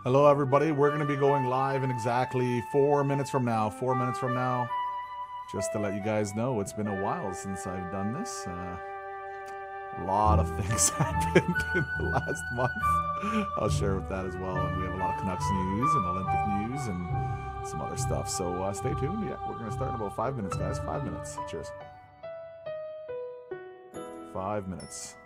Hello, everybody. We're going to be going live in exactly 4 minutes from now. 4 minutes from now. Just to let you guys know, it's been a while since I've done this. A lot of things happened in the last month. I'll share with that as well. And we have a lot of Canucks news and Olympic news and some other stuff. So stay tuned. Yeah, we're going to start in about 5 minutes, guys. 5 minutes. Cheers. 5 minutes.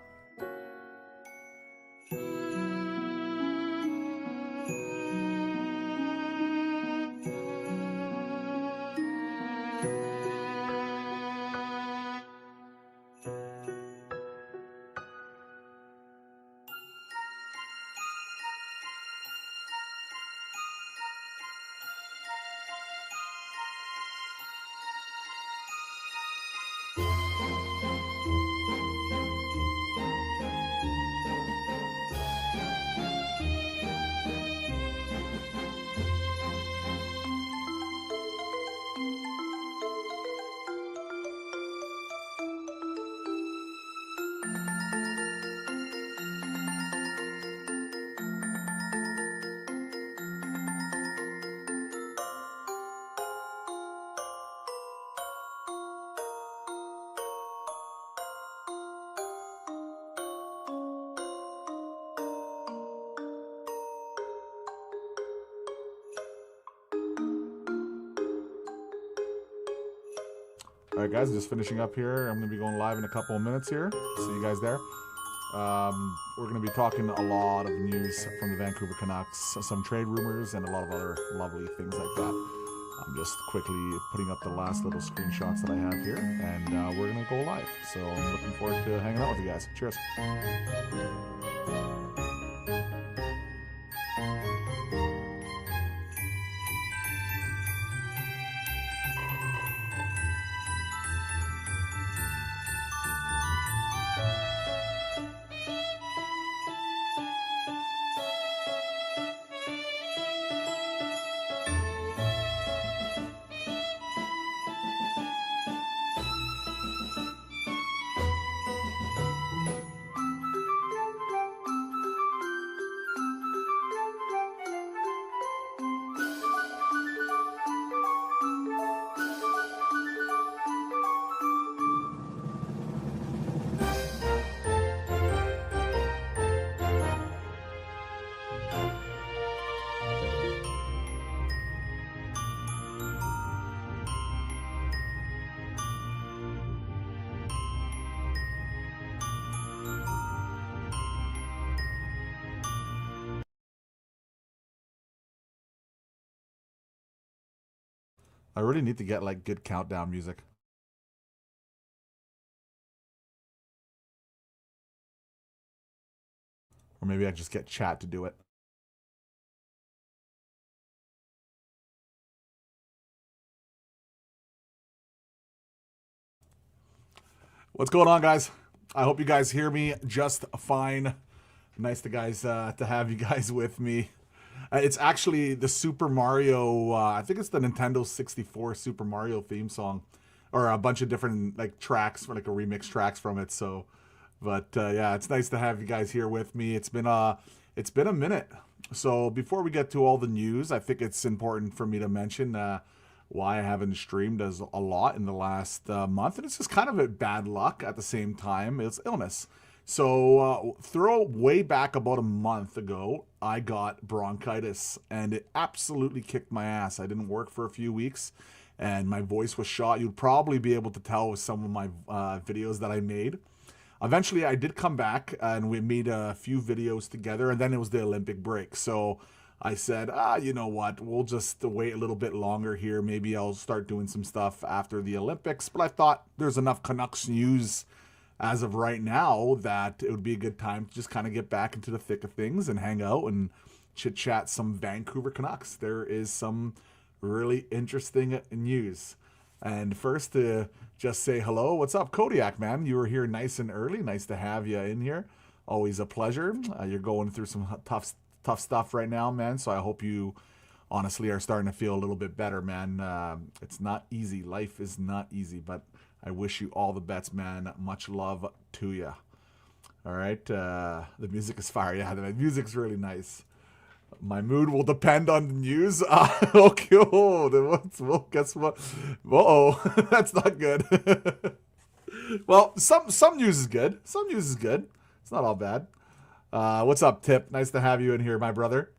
All right, guys, just finishing up here. I'm going to be going live in a couple of minutes here. See you guys there. We're going to be talking a lot of news from the Vancouver Canucks, some trade rumors, and a lot of other lovely things like that. I'm just quickly putting up the last little screenshots that I have here, and we're going to go live. So I'm looking forward to hanging out with you guys. Cheers. I really need to get like good countdown music. Or maybe I just get chat to do it. What's going on, guys? I hope you guys hear me just fine. Nice to have you guys with me. It's actually the Super Mario, I think it's the Nintendo 64 Super Mario theme song, or a bunch of different like tracks, or like a remix tracks from it. So, but yeah, it's nice to have you guys here with me. It's been a minute. So before we get to all the news, I think it's important for me to mention why I haven't streamed as a lot in the last month, and it's just kind of a bad luck at the same time. It's illness. So throw way back about a month ago, I got bronchitis, and it absolutely kicked my ass. I didn't work for a few weeks, and my voice was shot. You'd probably be able to tell with some of my videos that I made. Eventually, I did come back, and we made a few videos together, and then it was the Olympic break. So I said, you know what, we'll just wait a little bit longer here. Maybe I'll start doing some stuff after the Olympics. But I thought there's enough Canucks news as of right now that it would be a good time to just kind of get back into the thick of things and hang out and chit-chat some Vancouver Canucks. There is some really interesting news. And first, to just say hello. What's up, Kodiak, man? You were here nice and early. Nice to have you in here. Always a pleasure. You're going through some tough stuff right now, man. So I hope you honestly are starting to feel a little bit better, man. It's not easy. Life is not easy, but I wish you all the best, man. Much love to you. All right. The music is fire. Yeah, the music's really nice. My mood will depend on the news. Okay, oh, then well, guess what? Uh-oh, that's not good. Well, some news is good. Some news is good. It's not all bad. What's up, Tip? Nice to have you in here, my brother.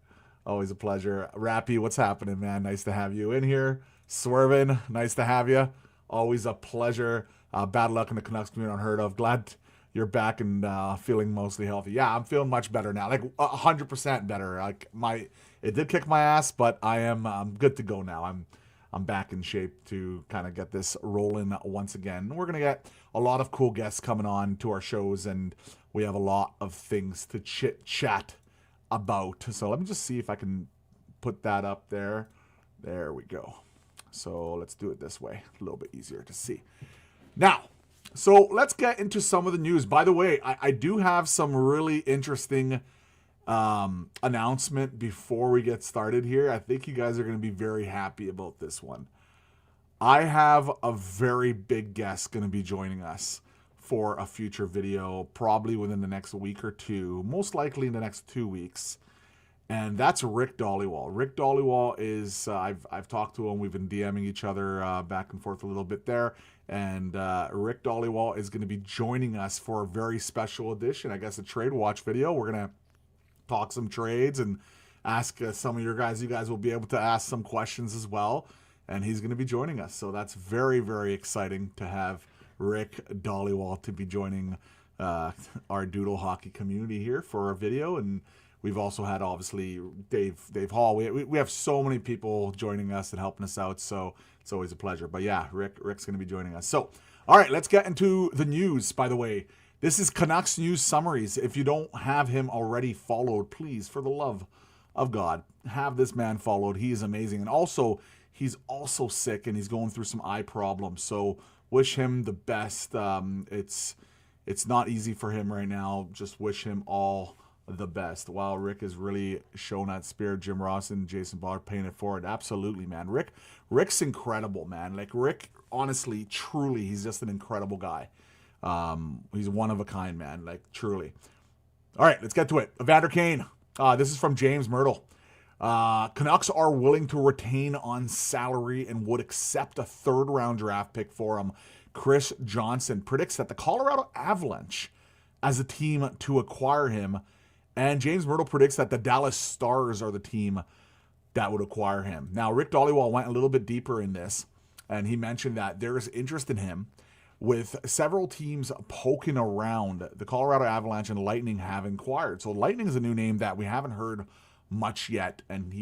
Always a pleasure. Rappy, what's happening, man? Nice to have you in here. Swervin, nice to have you. Always a pleasure. Bad luck in the Canucks community, unheard of. Glad you're back and feeling mostly healthy. Yeah, I'm feeling much better now, like 100% better. Like it did kick my ass, but I'm good to go now. I'm back in shape to kind of get this rolling once again. We're gonna get a lot of cool guests coming on to our shows, and we have a lot of things to chit chat about. So let me just see if I can put that up there. There we go. So let's do it this way, a little bit easier to see. Now, so let's get into some of the news. By the way, I do have some really interesting announcement before we get started here. I think you guys are going to be very happy about this one. I have a very big guest going to be joining us for a future video, probably within the next week or two, most likely in the next 2 weeks. And that's Rick Dhaliwal. Rick Dhaliwal is, I've talked to him. We've been DMing each other back and forth a little bit there. And Rick Dhaliwal is going to be joining us for a very special edition, I guess, a trade watch video. We're going to talk some trades and ask some of you guys will be able to ask some questions as well. And he's going to be joining us. So that's very, very exciting to have Rick Dhaliwal to be joining our Doodle Hockey community here for a video. And we've also had, obviously, Dave Hall. We have so many people joining us and helping us out, so it's always a pleasure. But yeah, Rick's going to be joining us. So, all right, let's get into the news, by the way. This is Canucks News Summaries. If you don't have him already followed, please, for the love of God, have this man followed. He is amazing. And also, he's also sick, and he's going through some eye problems. So wish him the best. It's not easy for him right now. Just wish him all the best. Wow, Rick has really shown that spirit. Jim Ross and Jason Ballard paying it forward. Absolutely, man. Rick's incredible, man. Like, Rick, honestly, truly, he's just an incredible guy. He's one of a kind, man. Like, truly. All right, let's get to it. Evander Kane. This is from James Myrtle. Canucks are willing to retain on salary and would accept a third-round draft pick for him. Chris Johnson predicts that the Colorado Avalanche as a team to acquire him. And James Myrtle predicts that the Dallas Stars are the team that would acquire him. Now, Rick Dhaliwal went a little bit deeper in this, and he mentioned that there is interest in him with several teams poking around. The Colorado Avalanche and Lightning have inquired. So Lightning is a new name that we haven't heard much yet, and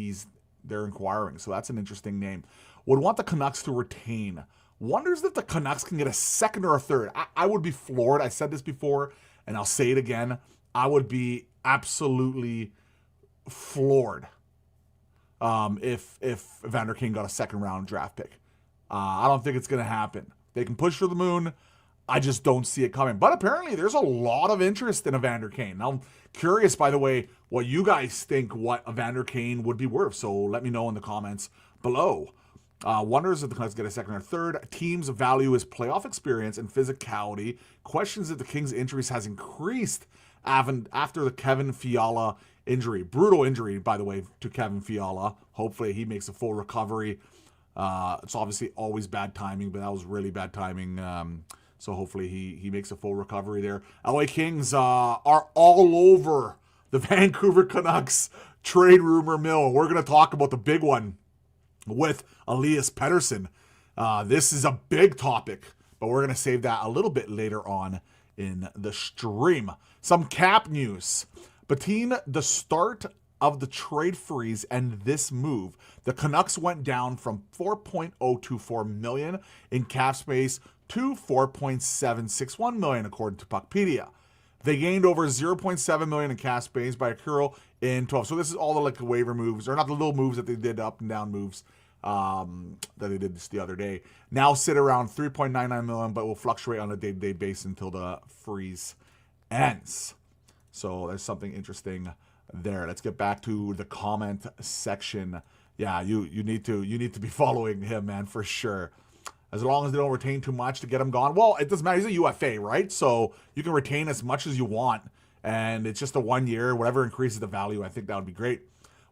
they're inquiring. So that's an interesting name. Would want the Canucks to retain. Wonders if the Canucks can get a second or a third. I would be floored. I said this before, and I'll say it again. I would be absolutely floored if Evander Kane got a second-round draft pick. I don't think it's going to happen. They can push for the moon. I just don't see it coming. But apparently there's a lot of interest in Evander Kane. Now, I'm curious, by the way, what you guys think what Evander Kane would be worth. So let me know in the comments below. Wonders if the Canucks get a second or third. Teams value his playoff experience and physicality. Questions if the Kings' injuries has increased after the Kevin Fiala injury. Brutal injury, by the way, to Kevin Fiala. Hopefully he makes a full recovery. It's obviously always bad timing, but that was really bad timing. So hopefully he makes a full recovery there. LA Kings are all over the Vancouver Canucks trade rumor mill. We're going to talk about the big one with Elias Pettersson. This is a big topic, but we're going to save that a little bit later on in the stream. Some cap news. Between the start of the trade freeze and this move, the Canucks went down from $4.024 million in cap space to $4.761 million, according to Puckpedia. They gained over $0.7 million in cap space by Akuro in 12. So this is all the like waiver moves, or not the little moves that they did, up and down moves that they did this the other day. Now sit around $3.99 million, but will fluctuate on a day-to-day basis until the freeze ends. So there's something interesting there. Let's get back to the comment section. Yeah, you need to be following him, man, for sure. As long as they don't retain too much to get him gone. Well, it doesn't matter. He's a UFA, right? So you can retain as much as you want, and it's just a 1 year. Whatever increases the value, I think that would be great.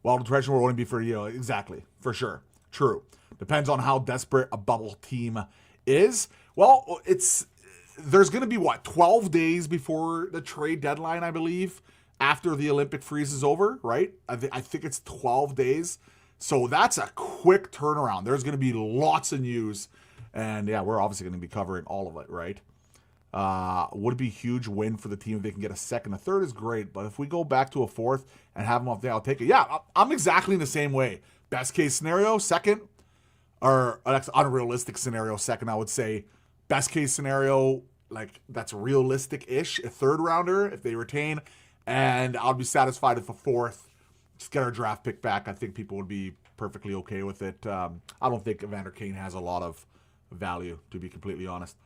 Well, the direction will only be for, exactly, for sure. True. Depends on how desperate a bubble team is. Well, there's going to be, 12 days before the trade deadline, I believe, after the Olympic freeze is over, right? I think it's 12 days. So that's a quick turnaround. There's going to be lots of news. And, yeah, we're obviously going to be covering all of it, right? Would it be a huge win for the team if they can get a second? A third is great, but if we go back to a fourth and have them off there, I'll take it. Yeah, I'm exactly in the same way. Best case scenario, second, or that's unrealistic scenario, second, I would say. Best case scenario, like that's realistic-ish, a third rounder if they retain, and I'll be satisfied if a fourth, just get our draft pick back. I think people would be perfectly okay with it. I don't think Evander Kane has a lot of value, to be completely honest.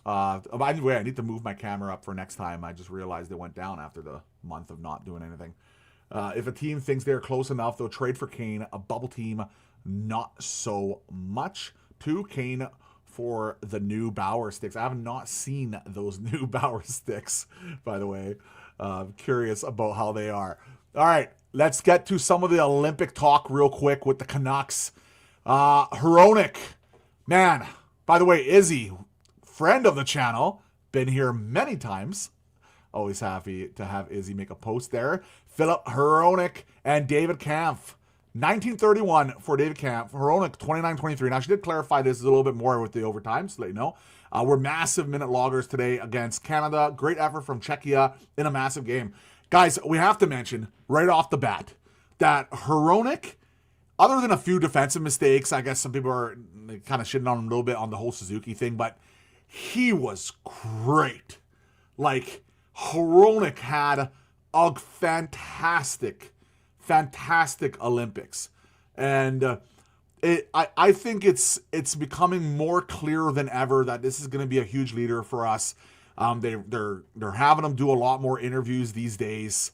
By the way, I need to move my camera up for next time. I just realized it went down after the month of not doing anything. If a team thinks they're close enough, they'll trade for Kane. A bubble team, not so much. 2, Kane for the new Bauer sticks. I have not seen those new Bauer sticks, by the way. Curious about how they are. All right, let's get to some of the Olympic talk real quick with the Canucks. Hronek, man, by the way, Izzy, friend of the channel, been here many times. Always happy to have Izzy make a post there. Filip Hronek and David Kampf. 1931 for David Kampf. Hronek 29-23. Now, she did clarify this a little bit more with the overtime, so let you know. We're massive minute loggers today against Canada. Great effort from Czechia in a massive game. Guys, we have to mention right off the bat that Hronek, other than a few defensive mistakes, I guess some people are kind of shitting on him a little bit on the whole Suzuki thing, but he was great. Like, Hronek had a fantastic Olympics. And I think it's becoming more clear than ever that this is going to be a huge leader for us. They're having him do a lot more interviews these days.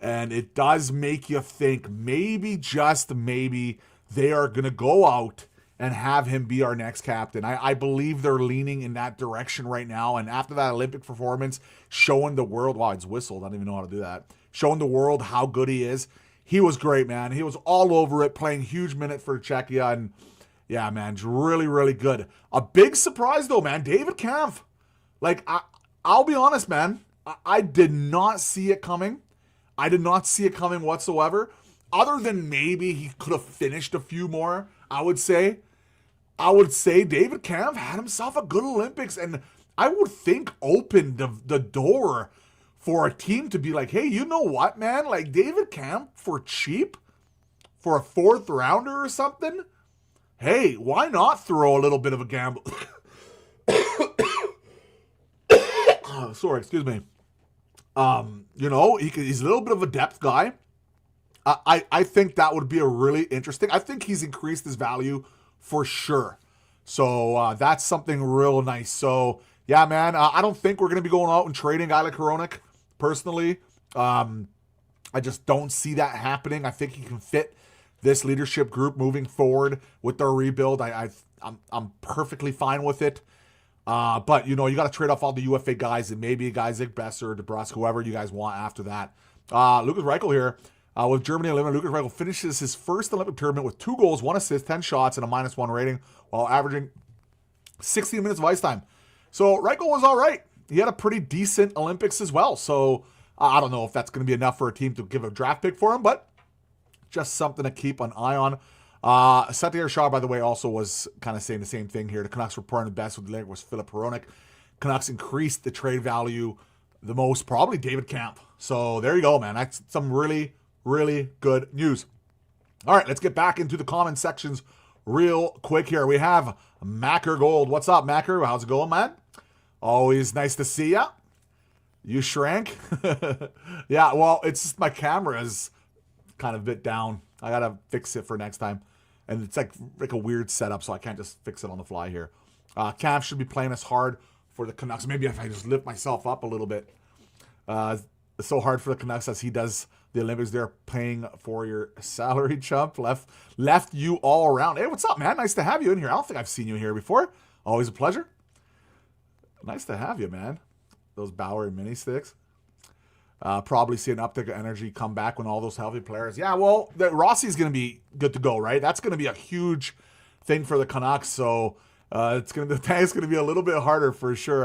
And it does make you think maybe, just maybe, they are going to go out and have him be our next captain. I believe they're leaning in that direction right now. And after that Olympic performance, showing the world, wow, it's whistled. I don't even know how to do that. Showing the world how good he is. He was great, man. He was all over it, playing huge minute for Czechia. And yeah, man, it's really, really good. A big surprise, though, man. David Kampf. Like, I'll be honest, man. I did not see it coming. I did not see it coming whatsoever. Other than maybe he could have finished a few more, I would say David Kampf had himself a good Olympics, and I would think opened the door for a team to be like, hey, you know what, man? Like, David Kampf for cheap, for a fourth rounder or something? Hey, why not throw a little bit of a gamble? Sorry, excuse me. He's a little bit of a depth guy. I think that would be a really interesting. I think he's increased his value for sure. So that's something real nice. So yeah, man, I don't think we're going to be going out and trading a guy like Hronek, personally. I just don't see that happening. I think he can fit this leadership group moving forward with their rebuild. I'm perfectly fine with it. But, you got to trade off all the UFA guys and maybe guys like Besser, DeBrusque, whoever you guys want after that. Lukas Reichel here. With Germany eliminated, Lukas Reichel finishes his first Olympic tournament with 2 goals, 1 assist, 10 shots, and a -1 rating while averaging 16 minutes of ice time. So Reichel was all right. He had a pretty decent Olympics as well. So I don't know if that's going to be enough for a team to give a draft pick for him, but just something to keep an eye on. Satiar Shah, by the way, also was kind of saying the same thing here. The Canucks were pouring the best with the leg was Filip Hronek. Canucks increased the trade value the most, probably David Kampf. So there you go, man. That's some really, really good news. All right, let's get back into the comment sections real quick here. We have Macker Gold. What's up, Macker? How's it going, man? Always nice to see ya. You shrank? Yeah, well, it's just my camera is kind of a bit down. I got to fix it for next time. And it's like a weird setup, so I can't just fix it on the fly here. Kampf should be playing us hard for the Canucks. Maybe if I just lift myself up a little bit. It's so hard for the Canucks as he does the Olympics. They're paying for your salary, chump. Left you all around. Hey, what's up, man? Nice to have you in here. I don't think I've seen you here before. Always a pleasure. Nice to have you, man. Those Bauer mini sticks. Probably see an uptick of energy come back when all those healthy players. Yeah, well, Rossi's going to be good to go, right? That's going to be a huge thing for the Canucks. So the tank's going to be a little bit harder for sure.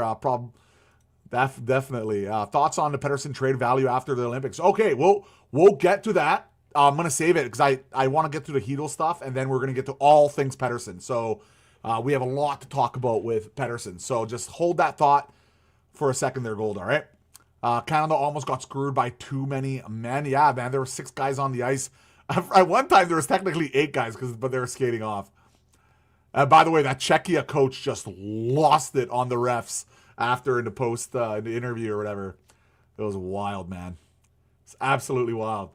Definitely. Thoughts on the Pettersson trade value after the Olympics? Okay, we'll get to that. I'm going to save it because I want to get to the Chytil stuff, and then we're going to get to all things Pettersson. So we have a lot to talk about with Pettersson. So just hold that thought for a second there, Gold, all right? Canada almost got screwed by too many men. Yeah, man, there were 6 guys on the ice. At one time, there was technically 8 guys, but they were skating off. By the way, that Czechia coach just lost it on the refs after in the interview or whatever. It was wild, man. It's absolutely wild.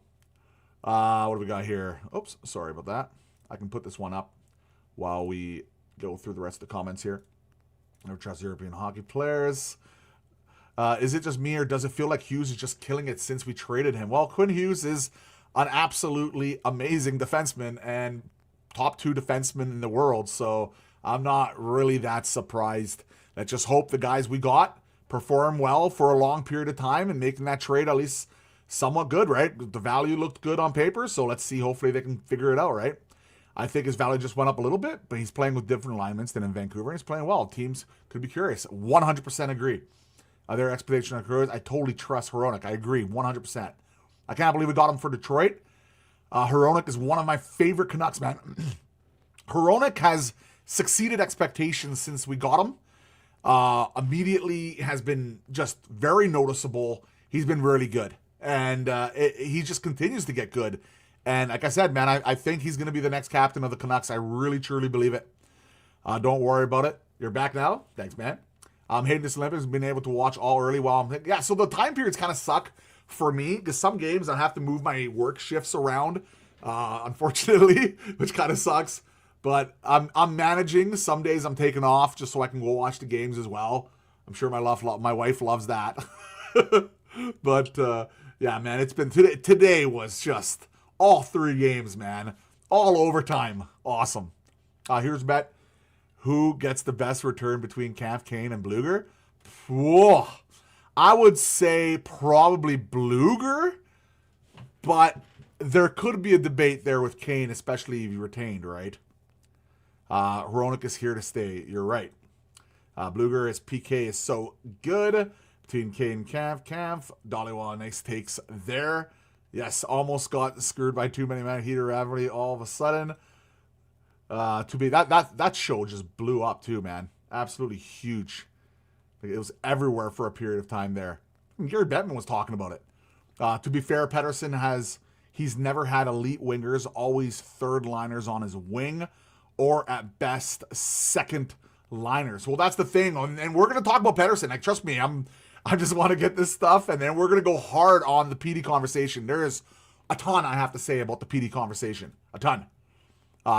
What do we got here? Oops, sorry about that. I can put this one up while we go through the rest of the comments here. Never trust European hockey players. Is it just me, or does it feel like Hughes is just killing it since we traded him? Well, Quinn Hughes is an absolutely amazing defenseman and top 2 defenseman in the world, so I'm not really that surprised. Let's just hope the guys we got perform well for a long period of time and making that trade at least somewhat good, right? The value looked good on paper, so let's see. Hopefully they can figure it out, right? I think his value just went up a little bit, but he's playing with different alignments than in Vancouver, and he's playing well. Teams could be curious. 100% agree. Their expectation of careers, I totally trust Hronek. I agree, 100%. I can't believe we got him for Detroit. Hronek is one of my favorite Canucks, man. Hronek has succeeded expectations since we got him. Immediately has been just very noticeable. He's been really good. And he just continues to get good. And like I said, man, I think he's going to be the next captain of the Canucks. I really, truly believe it. Don't worry about it. You're back now. Thanks, man. I'm hating this Olympics, being able to watch all early while I'm... Yeah, so the time periods kind of suck for me because some games I have to move my work shifts around, unfortunately, which kind of sucks. But I'm managing. Some days I'm taking off just so I can go watch the games as well. I'm sure my wife loves that. But yeah, man, it's been today was just all 3 games, man, all overtime. Awesome. Here's a bet. Who gets the best return between Kane and Blueger? Whoa. I would say probably Blueger, but there could be a debate there with Kane, especially if he retained, right? Hronek is here to stay. You're right. Blueger, his PK is so good. Between Kane and Kampf. Dhaliwal, nice takes there. Yes, almost got screwed by too many men. Heater rivalry all of a sudden. That show just blew up too, man. Absolutely huge. It was everywhere for a period of time there. Gary Bettman was talking about it. To be fair, Pettersson he's never had elite wingers, always third liners on his wing, or at best second liners. Well, that's the thing, and we're gonna talk about Pettersson. Like, trust me, I just want to get this stuff, and then we're gonna go hard on the PD conversation. There is a ton I have to say about the PD conversation. A ton.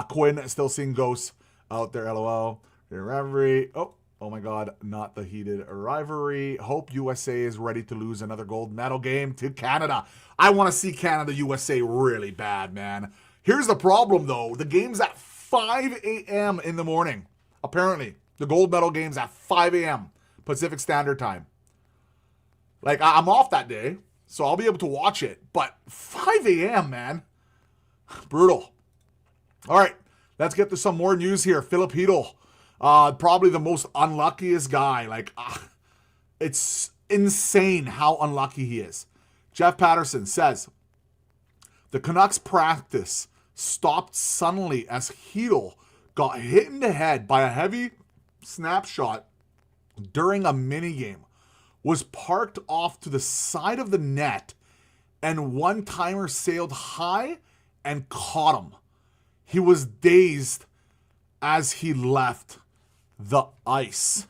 Quinn still seeing ghosts out there, LOL. Rivalry. Oh my God, not the heated rivalry. Hope USA is ready to lose another gold medal game to Canada. I want to see Canada-USA really bad, man. Here's the problem, though. The game's at 5 a.m. in the morning. Apparently, the gold medal game's at 5 a.m. Pacific Standard Time. Like, I'm off that day, so I'll be able to watch it. But 5 a.m., man. Brutal. All right, let's get to some more news here. Filip Chytil, probably the most unluckiest guy. Like, it's insane how unlucky he is. Jeff Patterson says, the Canucks practice stopped suddenly as Chytil got hit in the head by a heavy snapshot during a minigame, was parked off to the side of the net, and one-timer sailed high and caught him. He was dazed as he left the ice.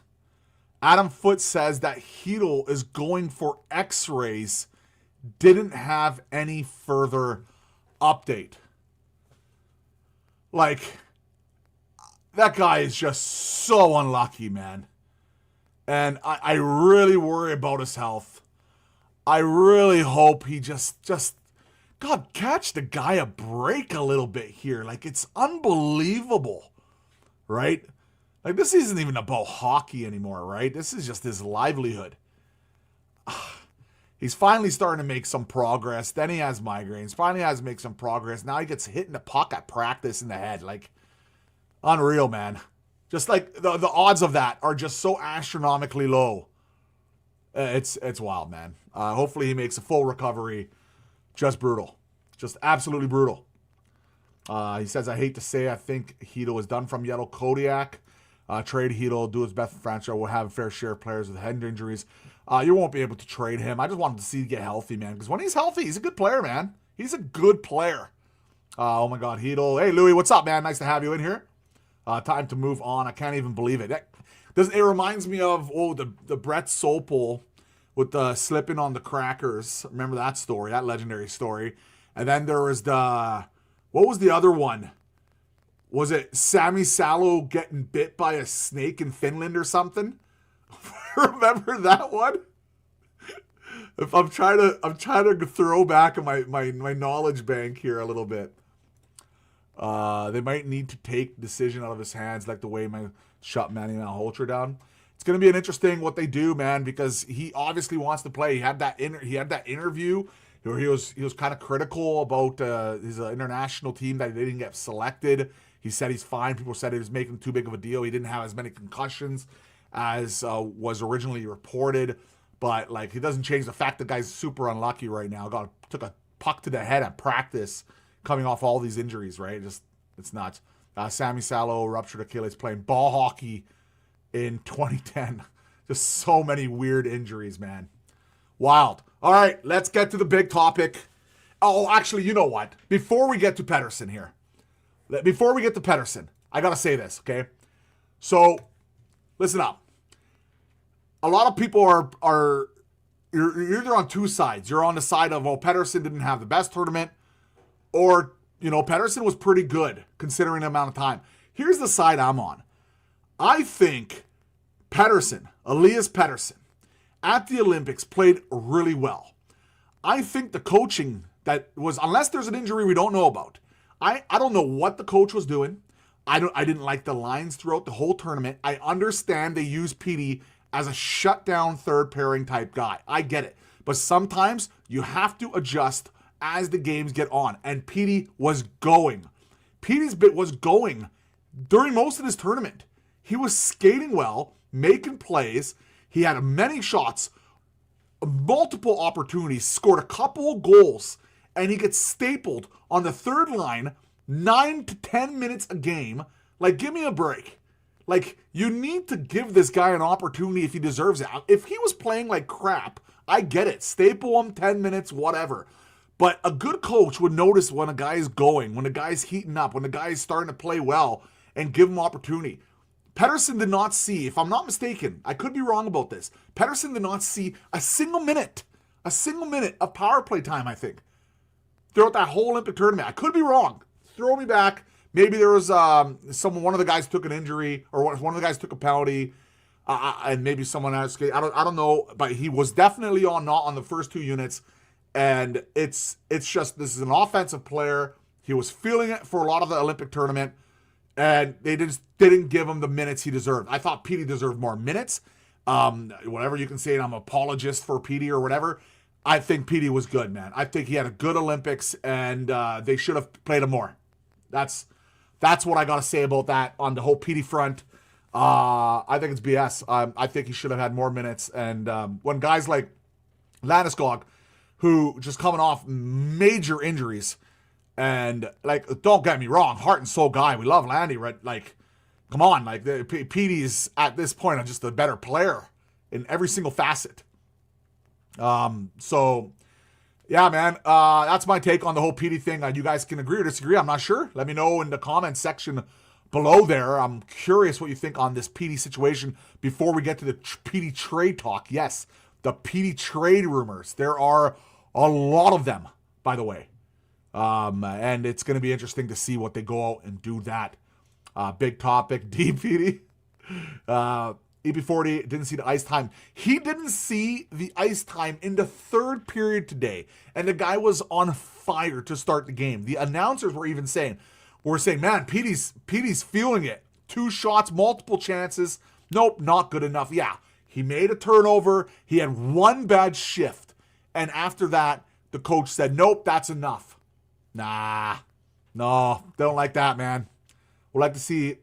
Adam Foote says that Chytil is going for x-rays, didn't have any further update. Like, that guy is just so unlucky, man. And I really worry about his health. I really hope he just God, catch the guy a break a little bit here. Like, it's unbelievable, right? Like, this isn't even about hockey anymore, right? This is just his livelihood. He's finally starting to make some progress. Then he has migraines. Finally has to make some progress. Now he gets hit in the puck at practice in the head. Like, unreal, man. Just like the odds of that are just so astronomically low. It's wild, man. Hopefully he makes a full recovery. Just brutal. Just absolutely brutal. He says, I hate to say, I think Chytil is done from Yellow Kodiak. Trade Chytil, do his best for franchise. We'll have a fair share of players with head injuries. You won't be able to trade him. I just wanted to see him get healthy, man. Because when he's healthy, he's a good player, man. He's a good player. Oh, my God, Chytil. Hey, Louis, what's up, man? Nice to have you in here. Time to move on. I can't even believe it. It reminds me of, the Brett Sopel with the slipping on the crackers. Remember that story, that legendary story. And then there was what was the other one? Was it Sami Salo getting bit by a snake in Finland or something? Remember that one? If I'm trying to throw back in my knowledge bank here a little bit. They might need to take the decision out of his hands, like the way my shut Manny Malhotra down. It's going to be an interesting what they do, man, because he obviously wants to play. He had that interview where he was kind of critical about his international team that they didn't get selected. He said he's fine. People said he was making too big of a deal. He didn't have as many concussions as was originally reported. But like, it doesn't change the fact the guy's super unlucky right now. Took a puck to the head at practice, coming off all these injuries, right? It's nuts. Sami Salo ruptured Achilles playing ball hockey in 2010. Just so many weird injuries, man. Wild. All right, let's get to the big topic. Oh, actually, you know what? Before we get to Pettersson here, I got to say this, okay? So, listen up. A lot of people are you're either on two sides. You're on the side of, Pettersson didn't have the best tournament, or, Pettersson was pretty good considering the amount of time. Here's the side I'm on. I think Elias Pettersson, at the Olympics played really well. I think the coaching that was, unless there's an injury we don't know about, I don't know what the coach was doing. I didn't like the lines throughout the whole tournament. I understand they use Petey as a shutdown third pairing type guy. I get it. But sometimes you have to adjust as the games get on. And Petey was going. Petey's bit was going during most of this tournament. He was skating well, making plays. He had many shots, multiple opportunities, scored a couple of goals, and he gets stapled on the third line 9 to 10 minutes a game. Like, give me a break. Like, you need to give this guy an opportunity if he deserves it. If he was playing like crap, I get it. Staple him 10 minutes, whatever. But a good coach would notice when a guy is going, when a guy's heating up, when the guy is starting to play well, and give him opportunity. Pettersson did not see, if I'm not mistaken, I could be wrong about this, Pettersson did not see a single minute of power play time, I think, throughout that whole Olympic tournament. I could be wrong. Throw me back. Maybe there was one of the guys took an injury, or one of the guys took a penalty, and maybe someone else. I don't know, but he was definitely not on the first two units. And it's just, this is an offensive player. He was feeling it for a lot of the Olympic tournament, and they just didn't give him the minutes he deserved. I thought Petey deserved more minutes. Whatever you can say, and I'm an apologist for Petey or whatever. I think Petey was good, man. I think he had a good Olympics, and they should have played him more. That's what I got to say about that on the whole Petey front. I think it's BS. I think he should have had more minutes. And when guys like Landeskog, who just coming off major injuries, and like, don't get me wrong, heart and soul guy, we love Landy, right? Like, come on, like Petey's at this point just a better player in every single facet. So yeah, man, that's my take on the whole Petey thing. You guys can agree or disagree. I'm not sure. Let me know in the comments section below there. I'm curious what you think on this Petey situation before we get to the Petey trade talk. Yes, the Petey trade rumors. There are a lot of them, by the way. And it's going to be interesting to see what they go out and do that. Big topic, D. Petey. EP40 didn't see the ice time. He didn't see the ice time in the third period today. And the guy was on fire to start the game. The announcers were even saying, man, Petey's feeling it. 2 shots, multiple chances. Nope, not good enough. Yeah, he made a turnover. He had 1 bad shift. And after that, the coach said, nope, that's enough. Nah, no, don't like that, man. Would like to see.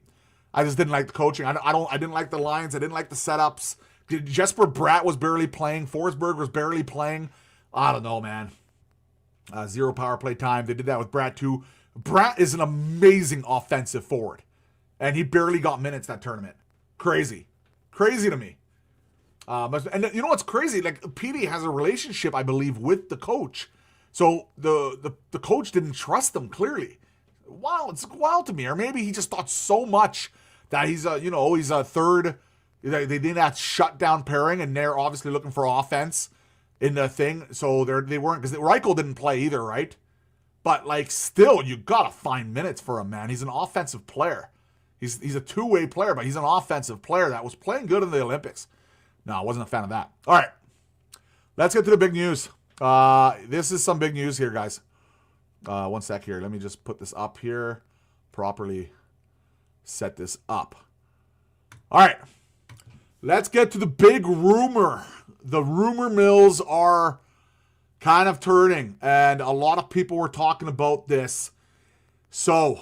I just didn't like the coaching. I didn't like the lines. I didn't like the setups. Jesper Bratt was barely playing. Forsberg was barely playing. I don't know, man. 0 power play time. They did that with Bratt too. Bratt is an amazing offensive forward, and he barely got minutes that tournament. Crazy to me. And you know what's crazy? Like, Petey has a relationship, I believe, with the coach. So the coach didn't trust him, clearly. Wow, it's wild to me. Or maybe he just thought so much that he's a third. They did that shutdown pairing, and they're obviously looking for offense in the thing. So they weren't, because Reichel didn't play either, right? But, like, still, you gotta find minutes for him, man. He's an offensive player. He's a two-way player, but he's an offensive player that was playing good in the Olympics. No, I wasn't a fan of that. All right, let's get to the big news. This is some big news here, guys. One sec here. Let me just put this up here. Properly set this up. All right, let's get to the big rumor. The rumor mills are kind of turning, and a lot of people were talking about this. So,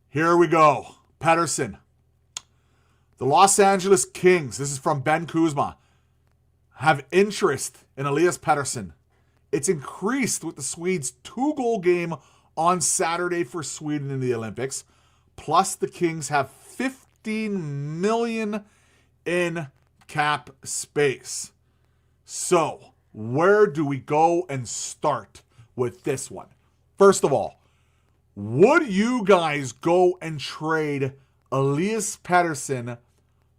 here we go. Pettersson. The Los Angeles Kings, this is from Ben Kuzma, have interest in Elias Pettersson. It's increased with the Swedes' 2-goal game on Saturday for Sweden in the Olympics. Plus, the Kings have $15 million in cap space. So, where do we go and start with this one? First of all, would you guys go and trade Elias Pettersson?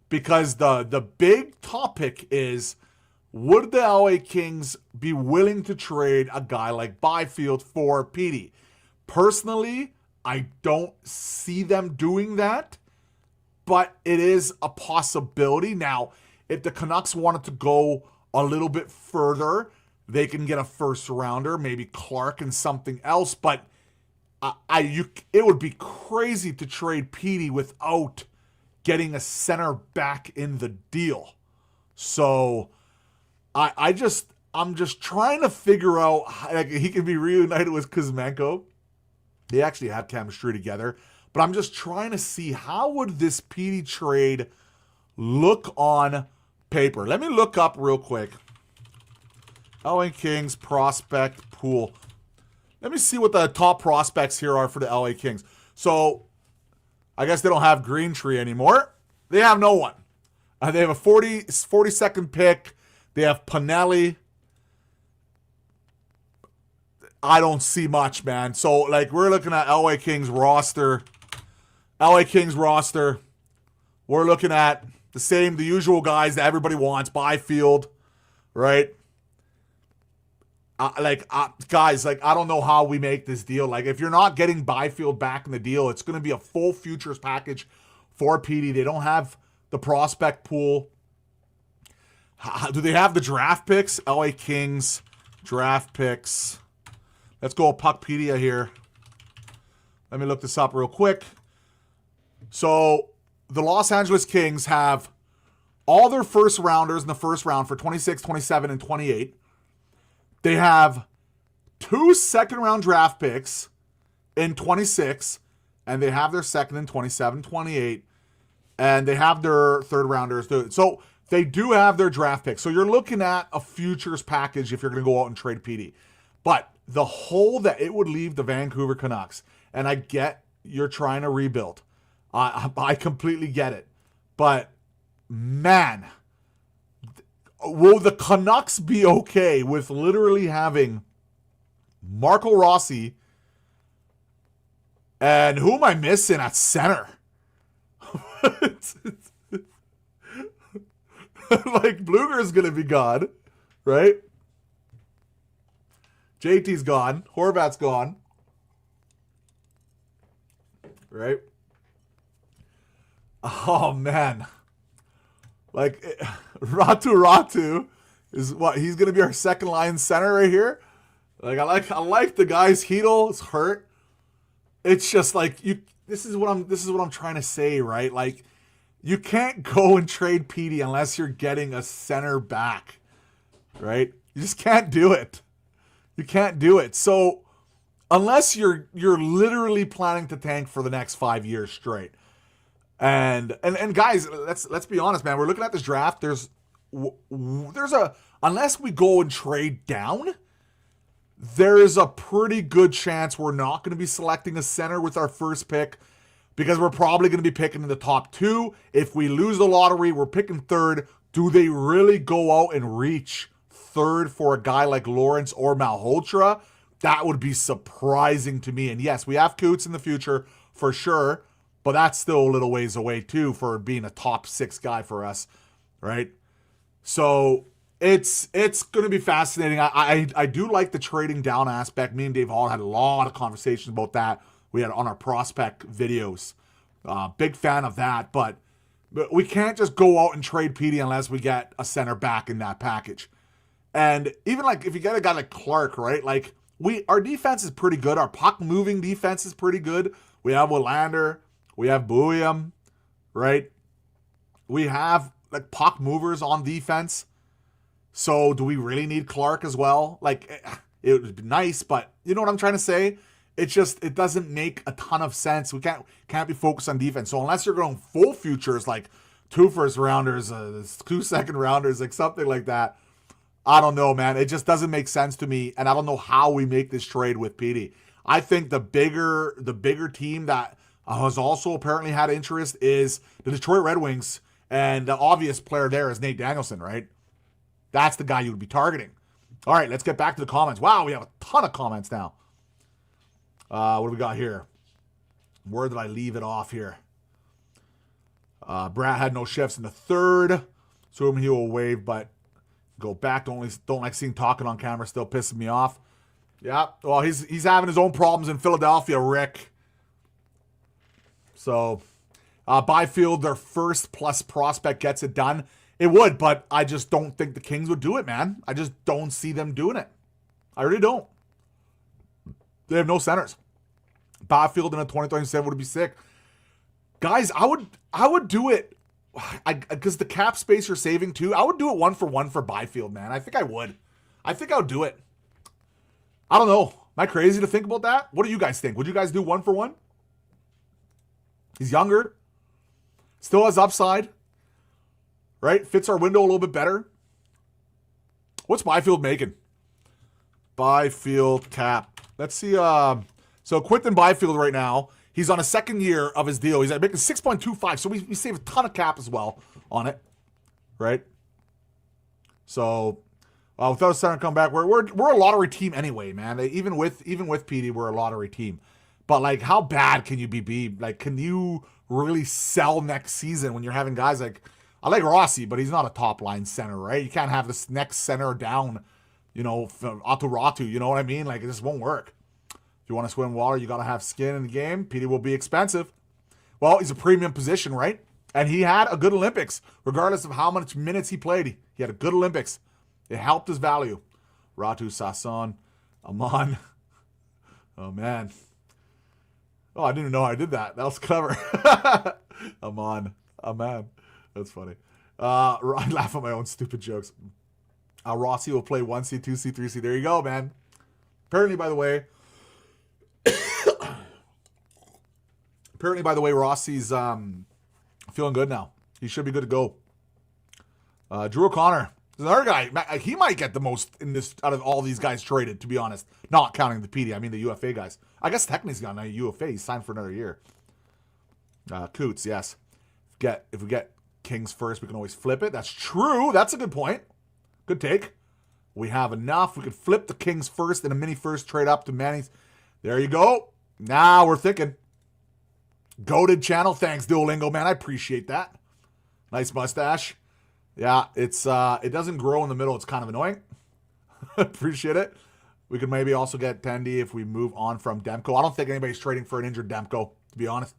Because the big topic is, would the LA Kings be willing to trade a guy like Byfield for Petey? Personally, I don't see them doing that, but it is a possibility. Now, if the Canucks wanted to go a little bit further, they can get a first rounder, maybe Clark and something else, but it would be crazy to trade Petey without getting a center back in the deal. So I'm just trying to figure out how, like, he can be reunited with Kuzmenko. They actually have chemistry together, but I'm just trying to see, how would this Petey trade look on paper? Let me look up real quick. LA Kings prospect pool. Let me see what the top prospects here are for the LA Kings. So, I guess they don't have Greentree anymore. They have no one. They have a 42nd pick. They have Pinelli. I don't see much, man. So, like, we're looking at LA Kings roster. LA Kings roster. We're looking at the usual guys that everybody wants. Byfield, right? Guys, like, I don't know how we make this deal. Like, if you're not getting Byfield back in the deal, it's going to be a full futures package for Petey. They don't have the prospect pool. Do they have the draft picks? LA Kings draft picks. Let's go Puckpedia here. Let me look this up real quick. So, the Los Angeles Kings have all their first rounders in the first round for 26, 27, and 28. They have 2 second-round draft picks in 26, and they have their second in 27, 28, and they have their third-rounders. So they do have their draft picks. So you're looking at a futures package if you're going to go out and trade Petey. But the hole that it would leave the Vancouver Canucks, and I get you're trying to rebuild. I completely get it. But, man, will the Canucks be okay with literally having Marco Rossi, and who am I missing at center? Like, Bluger's going to be gone, right? JT's gone. Horvat's gone. Right? Oh, man. Like, Ratu is what? He's going to be our second line center right here? Like, I like the guys. Chytil is hurt. It's just like, this is what I'm trying to say, right? Like, you can't go and trade Petey unless you're getting a center back, right? You just can't do it. You can't do it. So unless you're literally planning to tank for the next 5 years straight. And guys, let's be honest, man. We're looking at this draft. There's a, unless we go and trade down, there is a pretty good chance we're not going to be selecting a center with our first pick, because we're probably going to be picking in the top 2. If we lose the lottery, we're picking 3rd. Do they really go out and reach 3rd for a guy like Lawrence or Malhotra? That would be surprising to me. And yes, we have Coots in the future for sure, but that's still a little ways away too for being a top 6 guy for us, right? So it's going to be fascinating. I do like the trading down aspect. Me and Dave Hall had a lot of conversations about that. We had on our prospect videos. Big fan of that, but we can't just go out and trade Petey unless we get a center back in that package. And even like if you get a guy like Clark, right? Like our defense is pretty good. Our puck moving defense is pretty good. We have Willander, we have Bouillon, right? We have like puck movers on defense. So do we really need Clark as well? Like it would be nice, but you know what I'm trying to say? It doesn't make a ton of sense. We can't be focused on defense. So unless you're going full futures, like 2 first-rounders, 2 second-rounders, like something like that, I don't know, man. It just doesn't make sense to me, and I don't know how we make this trade with Petey. I think the bigger team that has also apparently had interest is the Detroit Red Wings, and the obvious player there is Nate Danielson, right? That's the guy you would be targeting. All right, let's get back to the comments. Wow, we have a ton of comments now. What do we got here? Where did I leave it off here? Brad had no shifts in the 3rd. So he will wave, but go back. Don't like seeing talking on camera. Still pissing me off. Yeah, well, he's having his own problems in Philadelphia, Rick. So, Byfield, their first plus prospect, gets it done. It would, but I just don't think the Kings would do it, man. I just don't see them doing it. I really don't. They have no centers. Byfield in a 2027 would be sick. Guys, I would do it because the cap space you're saving too. I would do it 1-for-1 for Byfield, man. I think I would. I think I would do it. I don't know. Am I crazy to think about that? What do you guys think? Would you guys do 1-for-1? He's younger. Still has upside. Right? Fits our window a little bit better. What's Byfield making? Byfield cap. Let's see. So Quinton Byfield right now, he's on a 2nd year of his deal. He's making 6.25, so we save a ton of cap as well on it, right? So without a center come back, we're a lottery team anyway, man. Even with PD, we're a lottery team. But like, how bad can you be? Like, can you really sell next season when you're having guys like, I like Rossi, but he's not a top line center, right? You can't have this next center down, Otto Ratu, you know what I mean? Like, it just won't work. If you want to swim water, you got to have skin in the game. Petey will be expensive. Well, he's a premium position, right? And he had a good Olympics. Regardless of how much minutes he played, he had a good Olympics. It helped his value. Ratu, Sasson, Amon. Oh, man. Oh, I didn't even know I did that. That was clever. Amon. That's funny. I laugh at my own stupid jokes. Rossi will play 1C, 2C, 3C. There you go, man. Apparently, by the way, Rossi's feeling good now. He should be good to go. Drew O'Connor is another guy. He might get the most in this out of all these guys traded, to be honest. Not counting the PD. I mean the UFA guys. I guess technically he's got a UFA. He's signed for another year. Coots, yes. If we get Kings first, we can always flip it. That's true. That's a good point. Good take. We have enough. We could flip the Kings first and a mini first, trade up to Manny's. There you go. Now we're thinking. Goated channel. Thanks, Duolingo, man. I appreciate that. Nice mustache. Yeah, it doesn't grow in the middle. It's kind of annoying. Appreciate it. We could maybe also get Tendi if we move on from Demko. I don't think anybody's trading for an injured Demko, to be honest.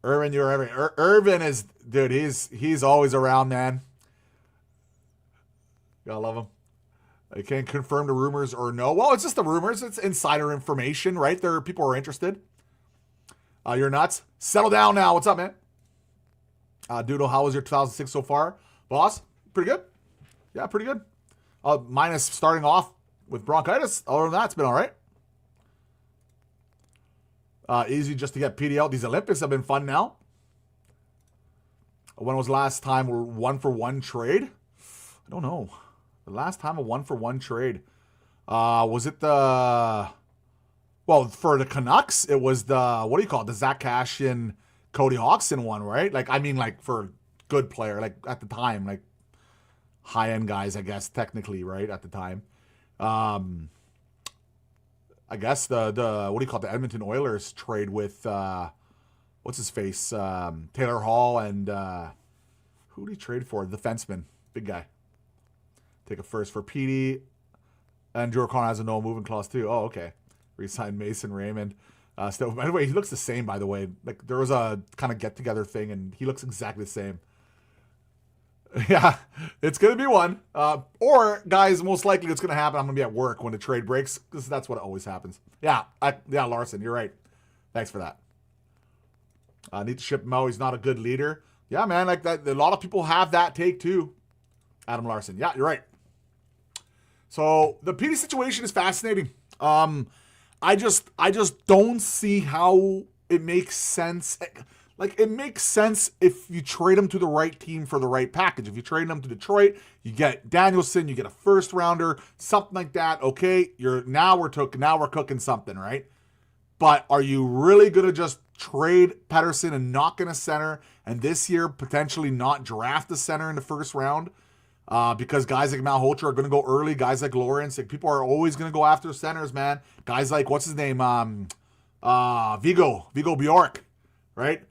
Irvin, you're every. Irvin is, dude, he's always around, man. Gotta love him. I can't confirm the rumors or no. Well, it's just the rumors. It's insider information, right? There are people who are interested. You're nuts. Settle down now. What's up, man? Doodle, how was your 2006 so far? Boss, pretty good. Yeah, pretty good. minus starting off with bronchitis. Other than that, it's been all right. Easy just to get PD out. These Olympics have been fun now. When was the last time we're 1-for-1 trade? I don't know. The last time a 1-for-1 trade. Was it the... Well, for the Canucks, it was the... What do you call it? The Zach Cash and Cody Hodgson one, right? Like, I mean, like, for good player. Like, at the time. Like, high-end guys, I guess, technically, right? At the time. I guess the what do you call it? The Edmonton Oilers trade with... what's his face? Taylor Hall and who did he trade for? The defenseman. Big guy. Take a first for PD. And Drew O'Connor has a no moving clause too. Oh, okay. Resigned Mason Raymond. Still, by the way, he looks the same, by the way. Like, there was a kind of get-together thing, and he looks exactly the same. Yeah, it's going to be one. Or, guys, most likely it's going to happen. I'm going to be at work when the trade breaks, because that's what always happens. Yeah, Larson, you're right. Thanks for that. Need to ship him out. He's not a good leader. Yeah, man, like that. A lot of people have that take too. Adam Larson. Yeah, you're right. So the PD situation is fascinating. I just don't see how it makes sense. Like, it makes sense if you trade him to the right team for the right package. If you trade him to Detroit, you get Danielson, you get a first rounder, something like that. Okay, now we're cooking something, right? But are you really gonna just trade Pettersson and knock in a center, and this year potentially not draft a center in the first round? Because guys like Malhotra are going to go early. Guys like Lawrence, like, people are always going to go after centers, man. Guys like, what's his name? Vigo Bjork, right?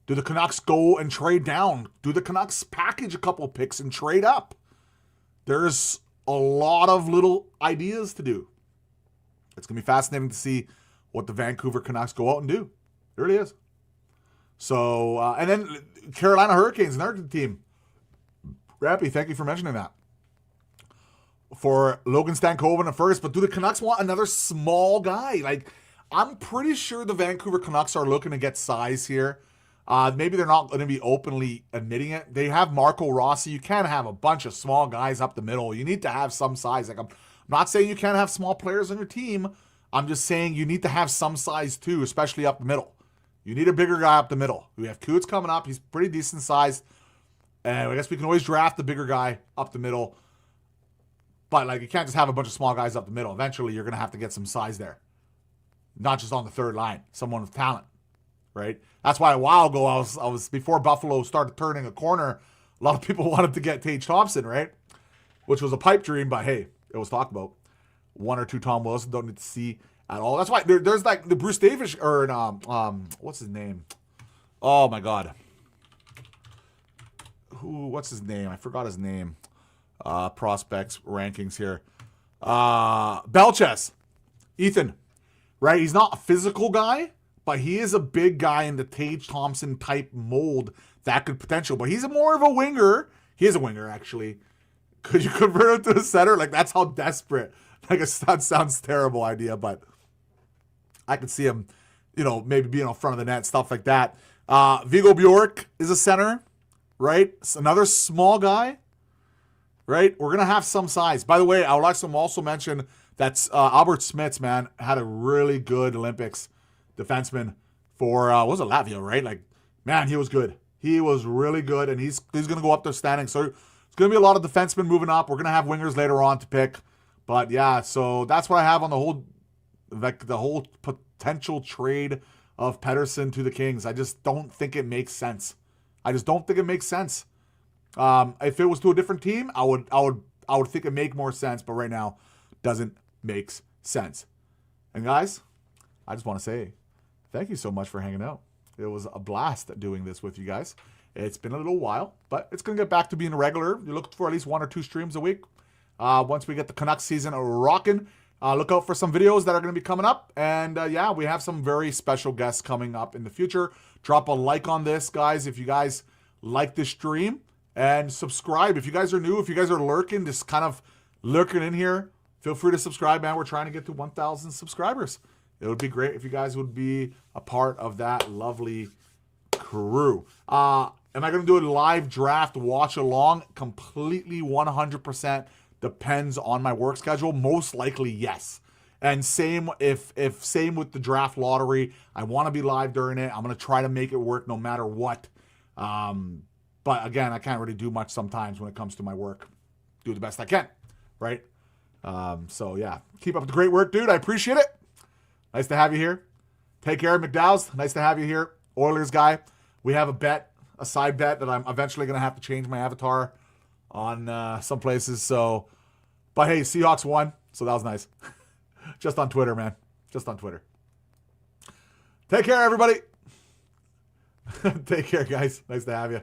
Do the Canucks go and trade down? Do the Canucks package a couple picks and trade up? There's a lot of little ideas to do. It's going to be fascinating to see what the Vancouver Canucks go out and do. There it is. So, and then Carolina Hurricanes, another team. Rappy, thank you for mentioning that. For Logan Stankoven at first, but do the Canucks want another small guy? Like, I'm pretty sure the Vancouver Canucks are looking to get size here. Maybe they're not going to be openly admitting it. They have Marco Rossi. You can't have a bunch of small guys up the middle. You need to have some size. Like, I'm not saying you can't have small players on your team. I'm just saying you need to have some size too, especially up the middle. You need a bigger guy up the middle. We have Coots coming up. He's pretty decent size. And I guess we can always draft the bigger guy up the middle. But, like, you can't just have a bunch of small guys up the middle. Eventually, you're going to have to get some size there. Not just on the third line. Someone with talent, right? That's why a while ago, I was before Buffalo started turning a corner, a lot of people wanted to get Tage Thompson, right? Which was a pipe dream, but hey, it was talked about. One or two Tom Wilson don't need to see at all. That's why there's like the Bruce Davis, or what's his name? Oh, my God. What's his name? I forgot his name. Prospects rankings here. Belches. Ethan. Right? He's not a physical guy, but he is a big guy in the Tage Thompson type mold that could potential. But he's more of a winger. He is a winger, actually. Could you convert him to a center? Like, that's how desperate. Like, that sounds terrible idea, but I could see him, maybe being in front of the net, stuff like that. Vigo Bjork is a center. Right? It's another small guy. Right? We're going to have some size. By the way, I would like to also mention that Albert Smits, man, had a really good Olympics defenseman for, what was it, Latvia, right? Like, man, he was good. He was really good, and he's going to go up there standing. So it's going to be a lot of defensemen moving up. We're going to have wingers later on to pick. But, yeah, so that's what I have on the whole potential trade of Pettersson to the Kings. I just don't think it makes sense. I just don't think it makes sense. If it was to a different team, I would think it make more sense. But right now, doesn't make sense. And guys, I just want to say thank you so much for hanging out. It was a blast doing this with you guys. It's been a little while, but it's gonna get back to being regular. You look for at least 1 or 2 streams a week. Once we get the Canucks season rocking, look out for some videos that are going to be coming up. And yeah, we have some very special guests coming up in the future. Drop a like on this, guys, if you guys like this stream. And subscribe. If you guys are new, if you guys are lurking, just kind of lurking in here, feel free to subscribe, man. We're trying to get to 1,000 subscribers. It would be great if you guys would be a part of that lovely crew. Am I going to do a live draft watch along? Completely 100% depends on my work schedule. Most likely, yes. And same same with the draft lottery. I want to be live during it. I'm going to try to make it work no matter what. But again, I can't really do much sometimes when it comes to my work. Do the best I can, right? So yeah, keep up the great work, dude. I appreciate it. Nice to have you here. Take care, McDowell's. Nice to have you here. Oilers guy. We have a side bet that I'm eventually going to have to change my avatar on some places. So, but hey, Seahawks won, so that was nice. Just on Twitter, man. Just on Twitter. Take care, everybody. Take care, guys. Nice to have you.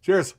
Cheers.